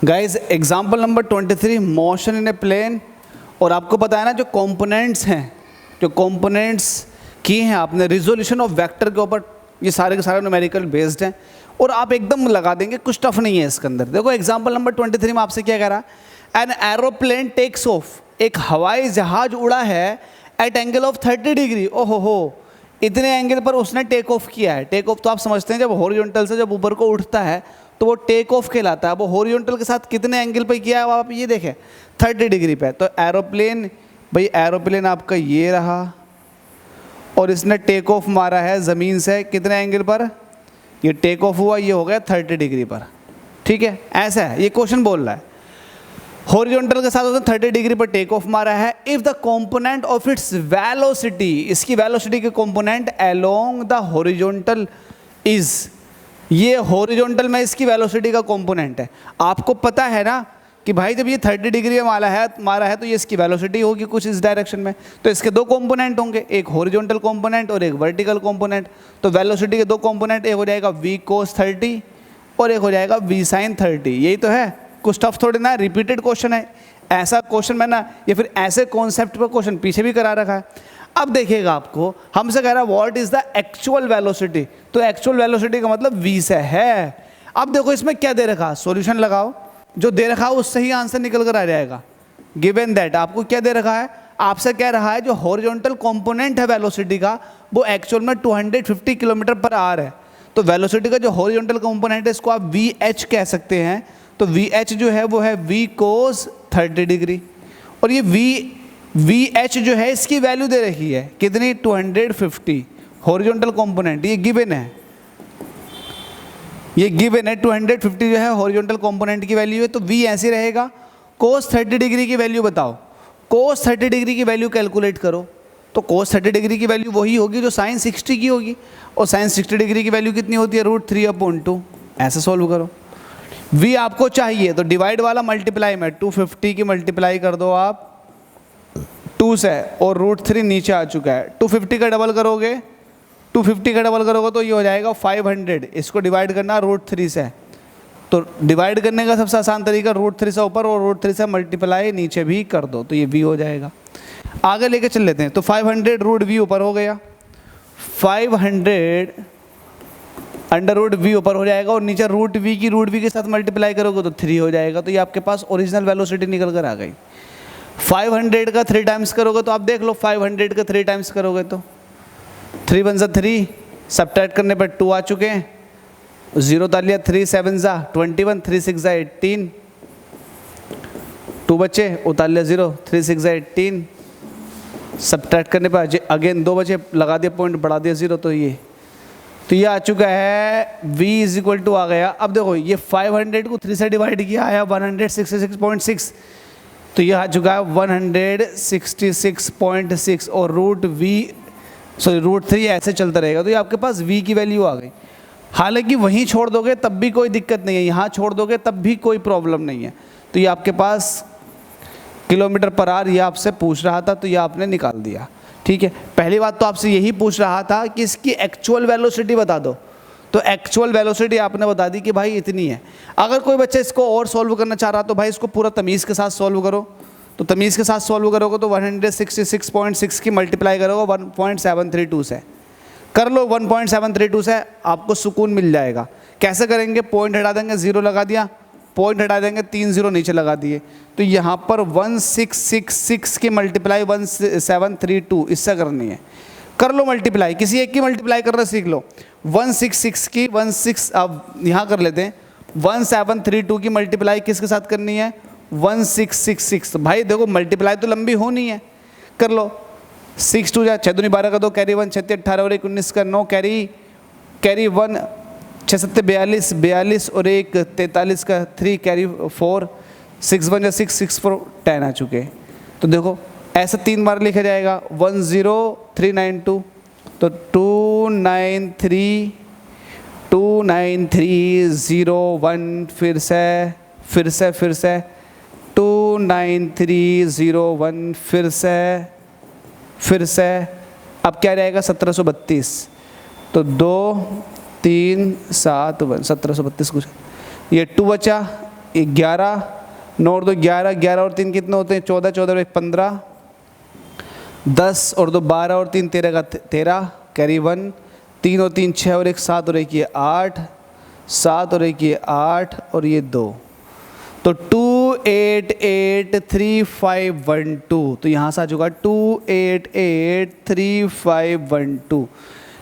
Guys example number 23 motion in a plane. और आपको पता है ना जो कंपोनेंट्स हैं, जो कंपोनेंट्स किए हैं आपने रिजोल्यूशन ऑफ वेक्टर के ऊपर, ये सारे के सारे न्यूमेरिकल बेस्ड हैं और आप एकदम लगा देंगे, कुछ टफ नहीं है इसके अंदर। देखो एग्जाम्पल नंबर 23 में आपसे क्या कह रहा है, एन एरोप्लेन टेक्स ऑफ, एक हवाई जहाज उड़ा है एट एंगल ऑफ 30 डिग्री। ओहो हो, इतने एंगल पर उसने टेक ऑफ किया है। टेक ऑफ तो आप समझते हैं जब हॉरिजॉन्टल से जब ऊपर को उठता है तो वो टेक ऑफ कहलाता है। वो हॉरिजॉन्टल के साथ कितने एंगल पे किया है आप ये देखें, 30 डिग्री पे। तो एरोप्लेन, भाई एरोप्लेन आपका ये रहा और इसने टेक ऑफ मारा है ज़मीन से कितने एंगल पर, ये टेक ऑफ हुआ, ये हो गया 30 डिग्री पर। ठीक है, ऐसा है, ये क्वेश्चन बोल रहा है हॉरिजॉन्टल के साथ उसने 30 डिग्री पर टेक ऑफ मारा है। If the component of its velocity, इसकी वेलोसिटी के component along the horizontal is, ये हॉरिजॉन्टल में इसकी वेलोसिटी का कंपोनेंट है। आपको पता है ना कि भाई जब ये 30 डिग्री में मारा है तो ये इसकी वेलोसिटी होगी कुछ इस डायरेक्शन में, तो इसके दो कंपोनेंट होंगे, एक हॉरिजॉन्टल कंपोनेंट और एक वर्टिकल कंपोनेंट। तो वेलोसिटी के दो कंपोनेंट, एक हो जाएगा v cos 30 और एक हो जाएगा v sin 30। यही तो है, कुछ टफ थोड़ी ना, रिपीटेड क्वेश्चन है। ऐसा क्वेश्चन मैं ना, या फिर ऐसे कॉन्सेप्ट पर क्वेश्चन पीछे भी करा रखा है। अब देखिएगा आपको हमसे कह रहा है what is the actual velocity, तो एक्चुअल वेलोसिटी का मतलब v से है। अब देखो इसमें क्या दे रखा, सॉल्यूशन लगाओ, जो दे रखा है उससे ही आंसर निकल कर आ जाएगा। गिवन दैट आपको क्या दे रखा है, आपसे कह रहा है जो हॉरिजॉन्टल कंपोनेंट है वेलोसिटी का वो एक्चुअल में 250 किलोमीटर पर आवर है। तो वेलोसिटी का जो हॉरिजॉन्टल कंपोनेंट है इसको आप VH कह सकते हैं। तो VH जो है वो है v cos 30 डिग्री, और ये VH जो है इसकी वैल्यू दे रखी है कितनी, 250 हॉरिजॉन्टल कंपोनेंट, ये गिवन है, ये गिवन है 250 जो है हॉरिजॉन्टल कंपोनेंट की वैल्यू है। तो v ऐसे रहेगा। cos 30 डिग्री की वैल्यू बताओ, cos 30 डिग्री की वैल्यू कैलकुलेट करो, तो cos 30 डिग्री की वैल्यू वही होगी जो sin 60 की होगी, और sin 60 डिग्री की वैल्यू कितनी होती है, √3/2। ऐसे सॉल्व करो। v आपको चाहिए तो डिवाइड वाला मल्टीप्लाई में 250 की मल्टीप्लाई कर दो आप 2 से, और √3 नीचे आ चुका है। 250 का डबल करोगे, 250 का डबल करोगे तो ये हो जाएगा 500। इसको डिवाइड करना √3 से, तो डिवाइड करने का सबसे आसान तरीका √3 से ऊपर और √3 से मल्टीप्लाई नीचे भी कर दो, तो ये v हो जाएगा। आगे लेके चल लेते हैं। तो 500 √v ऊपर हो गया, 500 √v ऊपर हो जाएगा, और नीचे √v के साथ मल्टीप्लाई करोगे तो 3 हो जाएगा। तो ये आपके पास ओरिजिनल वेलोसिटी निकल कर आ गई। 500 का 3 टाइम्स करोगे तो आप देख लो, 500 का 3 टाइम्स करोगे तो 3 1 सा 3, सब्ट्रैक्ट करने पर 2 आ चुके हैं, 0 तालिया, 3 7 सा 21, 3 6 सा 18, 2 बचे, उतार 0, 3 6 सा 18, सब्ट्रैक्ट करने पर अगेन 2 बचे, लगा दिया पॉइंट, बढ़ा दिया 0, तो ये आ चुका है v = आ गया। अब देखो ये 500 को 3 से डिवाइड किया आया 166.6, तो ये आ चुका है 166.6, और √3 ऐसे चलता रहेगा, तो ये आपके पास v की वैल्यू आ गई। हालांकि वहीं छोड़ दोगे तब भी कोई दिक्कत नहीं है, यहाँ छोड़ दोगे तब भी कोई प्रॉब्लम नहीं है। तो ये आपके पास किलोमीटर पर आवर ये आपसे पूछ रहा था, तो ये आपने निकाल दिया। ठीक है, पहली बात तो आपसे यही पूछ रहा था कि इसकी एक्चुअल वेलोसिटी बता दो, तो एक्चुअल वेलोसिटी आपने बता दी कि भाई इतनी है। अगर कोई बच्चा इसको और सॉल्व करना चाह रहा तो भाई इसको पूरा तमीज़ के साथ सॉल्व करो। तो तमीज़ के साथ सॉल्व करोगे तो 166.6 की मल्टीप्लाई करोगे 1.732 से, कर लो 1.732 से, आपको सुकून मिल जाएगा। कैसे करेंगे, पॉइंट हटा देंगे, 0 लगा दिया, पॉइंट हटा देंगे, 3 0 नीचे लगा दिए, तो यहाँ पर 1666 की मल्टीप्लाई 1732 इससे करनी है। कर लो मल्टीप्लाई, किसी एक की मल्टीप्लाई करना सीख लो। 166 की 16, अब यहाँ कर लेते हैं, 1732 की मल्टीप्लाई किसके साथ करनी है, 1666। भाई देखो मल्टीप्लाई तो लंबी होनी है, कर लो। 6 2 6 2 12 का 2, कैरी 1 6 18 और 1 19 का 9, कैरी 1 6 7 42 42 और 1 43 का 3, कैरी 4 6 1 6 6 4 10 आ चुके। तो देखो ऐसा 3 बार लिखा जाएगा, 10392, तो 29301, फिर से 29301, फिर से अब क्या रहेगा 1732, तो 2 3 7 1 1732 कुछ, ये 2 बचा, 11, 9 और 2 11, 11 और 3 कितने होते हैं 14, 14 और 1 15, 10 और 2 12 और 3 13 का 13, कैरी 1, 3 और 3 6 और 1 7 और 1 ये 8, 7 और 1 ये 8 और ये 2, तो 2883512, तो यहाँ से आ चुका 2883512।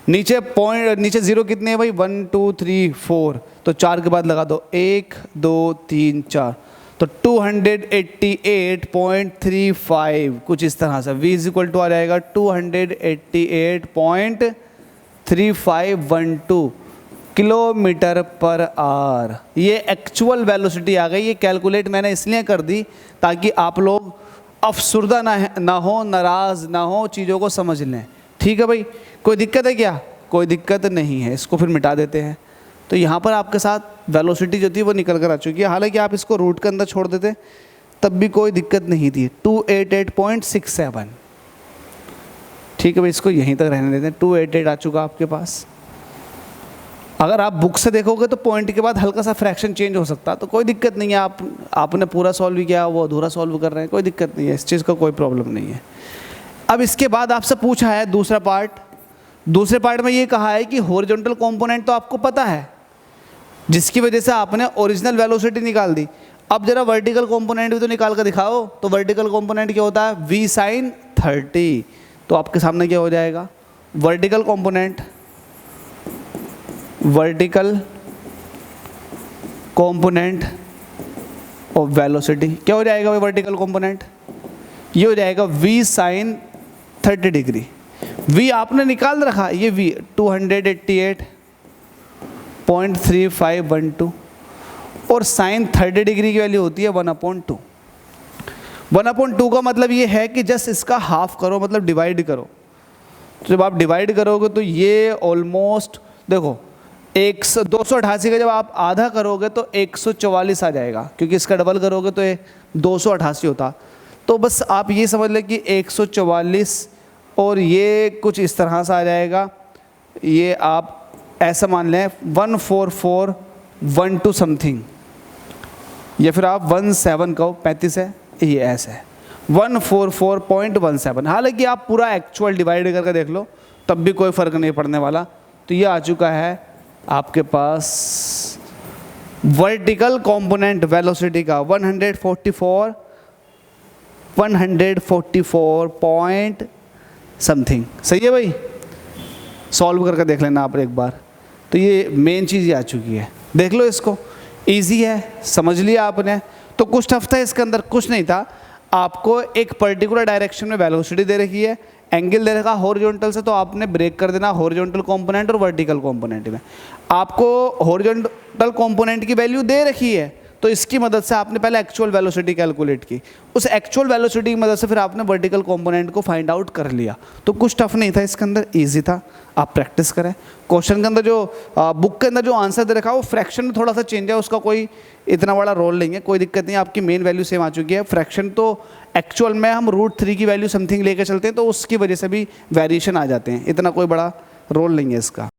नीचे पॉइंट, नीचे जीरो कितने हैं भाई 1 2 3 4, तो 4 के बाद लगा दो 1 2 3 4, तो 288.35 कुछ इस तरह से v इज इक्वल टू आ जाएगा 288.3512 किलोमीटर पर आवर। ये एक्चुअल वेलोसिटी आ गई। ये कैलकुलेट मैंने इसलिए कर दी ताकि आप लोग अफसुर्दा ना हो, नाराज़ ना हो, चीज़ों को समझ लें। ठीक है भाई, कोई दिक्कत है क्या? कोई दिक्कत नहीं है। इसको फिर मिटा देते हैं। तो यहाँ पर आपके साथ वेलोसिटी जो थी वो निकल कर आ चुकी है। हालांकि आप इसको रूट के अंदर छोड़ देते तब भी कोई दिक्कत नहीं थी। 288.67। ठीक है भाई, इसको यहीं तक रहने देते हैं। 288 आ चुका आपके पास। अगर आप बुक से देखोगे तो पॉइंट के बाद हल्का सा फ्रैक्शन चेंज हो सकता है, तो कोई दिक्कत नहीं है। आपने पूरा सॉल्व भी किया, वो अधूरा सॉल्व कर रहे हैं, कोई दिक्कत नहीं है। इस चीज़ का कोई प्रॉब्लम नहीं है। अब इसके बाद आपसे पूछा है दूसरा पार्ट। दूसरे पार्ट में ये कहा है कि हॉरिजॉन्टल कंपोनेंट तो आपको पता है, जिसकी वजह से आपने ओरिजिनल वेलोसिटी निकाल दी। अब जरा वर्टिकल कंपोनेंट भी तो निकाल कर दिखाओ। तो वर्टिकल कंपोनेंट क्या होता है? v sin 30। तो आपके सामने क्या हो जाएगा? Vertical component, vertical component of velocity क्या हो जाएगा? वर्टिकल कंपोनेंट ये हो जाएगा v sin 30 डिग्री। v आपने निकाल रखा, ये v 288.3512 और साइन 30 डिग्री की वैल्यू होती है 1/2। 1/2 का मतलब ये है कि जस्ट इसका हाफ करो, मतलब डिवाइड करो। तो जब आप डिवाइड करोगे तो ये ऑलमोस्ट देखो 288 का जब आप आधा करोगे तो 144 आ जाएगा, क्योंकि इसका डबल करोगे तो ये 288 होता। तो बस आप ये समझ लें कि 144 और ये कुछ इस तरह से आ जाएगा। ये आप ऐसा मान लें 14412 समथिंग, या फिर आप 17 कहो 35 है, ये ऐसा है 144.17। हालांकि आप पूरा एक्चुअल डिवाइड करके देख लो तब भी कोई फ़र्क नहीं पड़ने वाला। तो ये आ चुका है आपके पास वर्टिकल कंपोनेंट वेलोसिटी का 144 पॉइंट समथिंग। सही है भाई, सॉल्व करके देख लेना आप एक बार। तो ये मेन चीज़ ये आ चुकी है, देख लो इसको। इजी है, समझ लिया आपने। तो कुछ टफ था इसके अंदर? कुछ नहीं था। आपको एक पर्टिकुलर डायरेक्शन में वेलोसिटी दे रखी है, एंगल दे रखा हॉरिजॉन्टल से, तो आपने ब्रेक कर देना हॉरिजॉन्टल कंपोनेंट और वर्टिकल कंपोनेंट में। आपको हॉरिजॉन्टल कंपोनेंट की वैल्यू दे रखी है, तो इसकी मदद से आपने पहले एक्चुअल वेलोसिटी कैलकुलेट की। उस एक्चुअल वेलोसिटी की मदद से फिर आपने वर्टिकल कंपोनेंट को फाइंड आउट कर लिया। तो कुछ टफ नहीं था इसके अंदर, इजी था। आप प्रैक्टिस करें। क्वेश्चन के अंदर जो बुक के अंदर जो आंसर दे रखा है वो फ्रैक्शन में थोड़ा सा चेंज है, उसका कोई इतना बड़ा रोल नहीं है, कोई दिक्कत नहीं है। आपकी मेन वैल्यू सेम आ चुकी है। फ्रैक्शन तो एक्चुअल में हम √3 की वैल्यू समथिंग लेके चलते हैं, तो उसकी वजह से भी वेरिएशन आ जाते हैं। इतना कोई बड़ा रोल नहीं है इसका।